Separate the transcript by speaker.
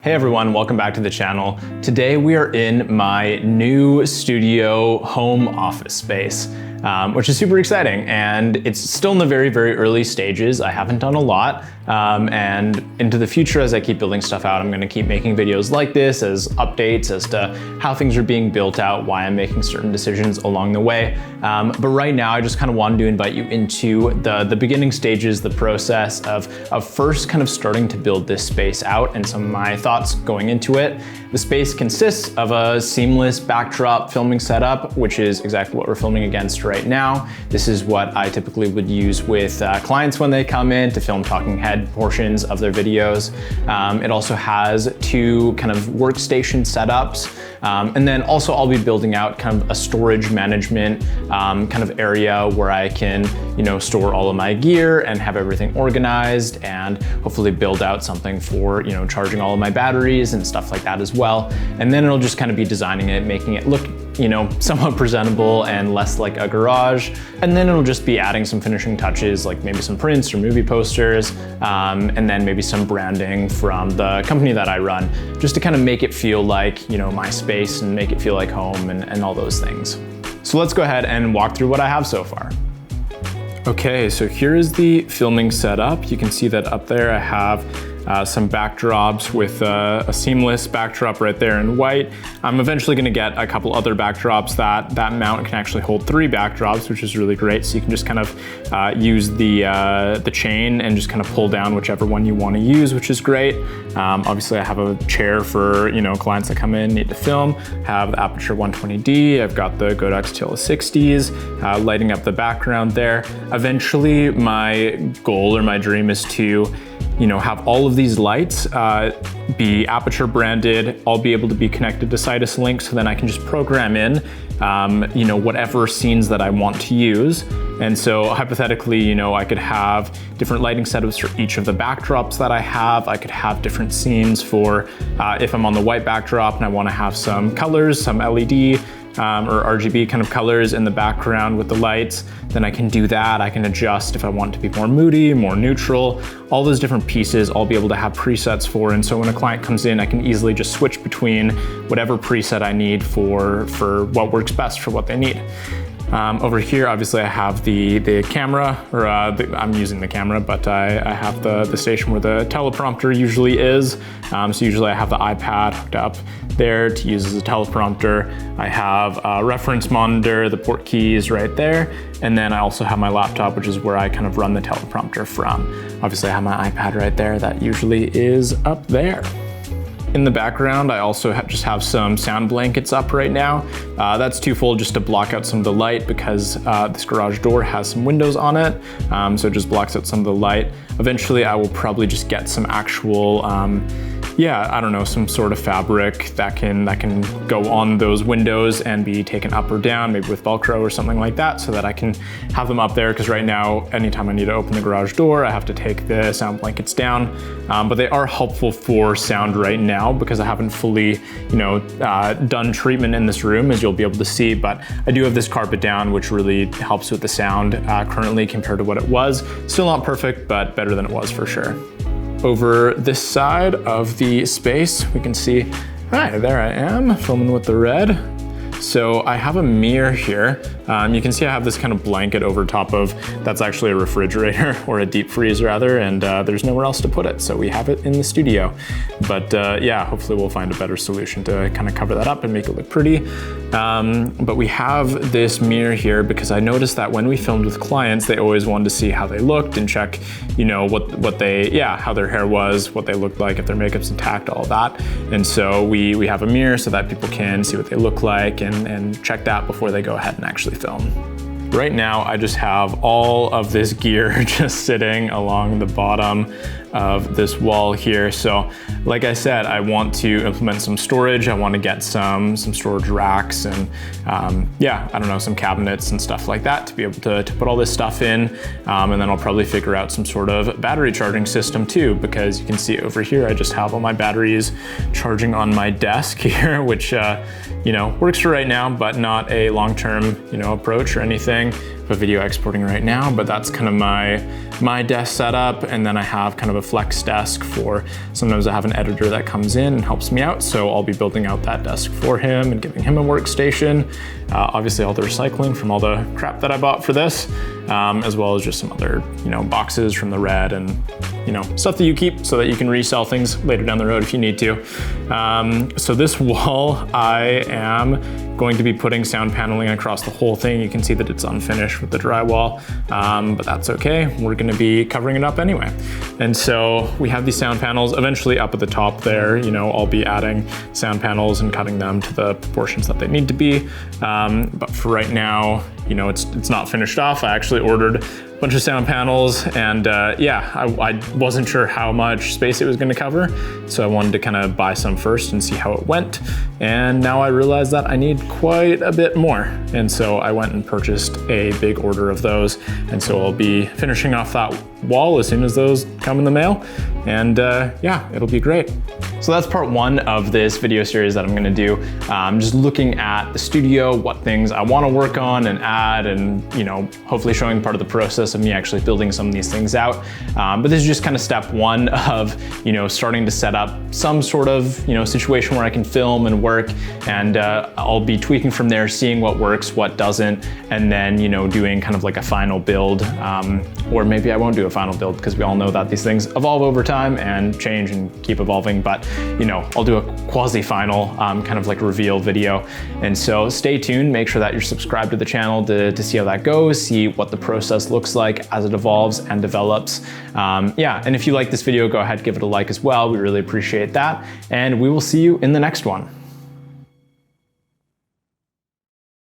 Speaker 1: Hey everyone, welcome back to the channel. Today we are in my new studio home office space, which is super exciting, and it's still in the very, very early stages. I haven't done a lot, and into the future as I keep building stuff out, I'm gonna keep making videos like this as updates as to how things are being built out, why I'm making certain decisions along the way. But right now I just kind of wanted to invite you into the beginning stages, the process of first kind of starting to build this space out and some of my thoughts going into it. The space consists of a seamless backdrop filming setup, which is exactly what we're filming against right now. This is what I typically would use with clients when they come in to film talking head portions of their videos. It also has two kind of workstation setups. And then also I'll be building out kind of a storage management kind of area where I can, store all of my gear and have everything organized, and hopefully build out something for, charging all of my batteries and stuff like that as well. And then it'll just kind of be designing it, making it look, somewhat presentable and less like a garage. And then it'll just be adding some finishing touches, like maybe some prints or movie posters, and then maybe some branding from the company that I run, just to kind of make it feel like, my space and make it feel like home and all those things. So let's go ahead and walk through what I have so far. Okay, so here is the filming setup. You can see that up there I have some backdrops with a seamless backdrop right there in white. I'm eventually gonna get a couple other backdrops that mount can actually hold 3 backdrops, which is really great. So you can just kind of use the chain and just kind of pull down whichever one you wanna use, which is great. Obviously I have a chair for clients that come in, need to film. Have the Aputure 120D, I've got the Godox TL60s, lighting up the background there. Eventually my goal or my dream is to have all of these lights be Aputure branded, all be able to be connected to Sidus Link, so then I can just program in, whatever scenes that I want to use. And so hypothetically, I could have different lighting setups for each of the backdrops that I have. I could have different scenes for if I'm on the white backdrop and I want to have some colors, some LED, or RGB kind of colors in the background with the lights, then I can do that. I can adjust if I want to be more moody, more neutral, all those different pieces I'll be able to have presets for. And so when a client comes in, I can easily just switch between whatever preset I need for what works best for what they need. Over here, obviously I have the camera, or I'm using the camera, but I have the station where the teleprompter usually is. So usually I have the iPad hooked up there to use as a teleprompter. I have a reference monitor, the port keys right there. And then I also have my laptop, which is where I kind of run the teleprompter from. Obviously I have my iPad right there, that usually is up there. In the background, I also just have some sound blankets up right now. That's twofold, just to block out some of the light, because this garage door has some windows on it, so it just blocks out some of the light. Eventually, I will probably just get some actual, some sort of fabric that can go on those windows and be taken up or down, maybe with Velcro or something like that, so that I can have them up there. Because right now, anytime I need to open the garage door, I have to take the sound blankets down. But they are helpful for sound right now, because I haven't fully, done treatment in this room, as you'll be able to see. But I do have this carpet down, which really helps with the sound currently compared to what it was. Still not perfect, but better than it was for sure. Over this side of the space, we can see, hi, there I am, filming with the red. So I have a mirror here. You can see I have this kind of blanket over top of, that's actually a refrigerator, or a deep freeze rather, and there's nowhere else to put it. So we have it in the studio. But hopefully we'll find a better solution to kind of cover that up and make it look pretty. But we have this mirror here because I noticed that when we filmed with clients, they always wanted to see how they looked and check, how their hair was, what they looked like, if their makeup's intact, all of that. And so we have a mirror so that people can see what they look like and check that before they go ahead and actually film. Right now, I just have all of this gear just sitting along the bottom of this wall here. So like I said, I want to implement some storage. I want to get some storage racks and some cabinets and stuff like that to be able to put all this stuff in. And then I'll probably figure out some sort of battery charging system too, because you can see over here, I just have all my batteries charging on my desk here, which works for right now, but not a long-term approach or anything. A video exporting right now, but that's kind of my my desk setup, and then I have kind of a flex desk for sometimes I have an editor that comes in and helps me out. So I'll be building out that desk for him and giving him a workstation. Obviously all the recycling from all the crap that I bought for this, as well as just some other, boxes from the red and, stuff that you keep so that you can resell things later down the road if you need to. So this wall, I am going to be putting sound paneling across the whole thing. You can see that it's unfinished with the drywall, but that's okay. We're gonna be covering it up anyway. And so we have these sound panels eventually up at the top there. I'll be adding sound panels and cutting them to the proportions that they need to be. But for right now, it's not finished off. I actually ordered a bunch of sound panels, and I wasn't sure how much space it was gonna cover. So I wanted to kind of buy some first and see how it went. And now I realized that I need quite a bit more. And so I went and purchased a big order of those. And so I'll be finishing off that wall as soon as those come in the mail. And it'll be great. So that's part one of this video series that I'm gonna do. Just looking at the studio, what things I wanna work on and add, and hopefully showing part of the process of me actually building some of these things out. But this is just kind of step one of starting to set up some sort of situation where I can film and work, and I'll be tweaking from there, seeing what works, what doesn't, and then doing kind of like a final build, or maybe I won't do a final build because we all know that these things evolve over time and change and keep evolving. But I'll do a quasi-final kind of like reveal video. And so stay tuned, make sure that you're subscribed to the channel to see how that goes, see what the process looks like as it evolves and develops. And if you like this video, go ahead, give it a like as well. We really appreciate that. And we will see you in the next one.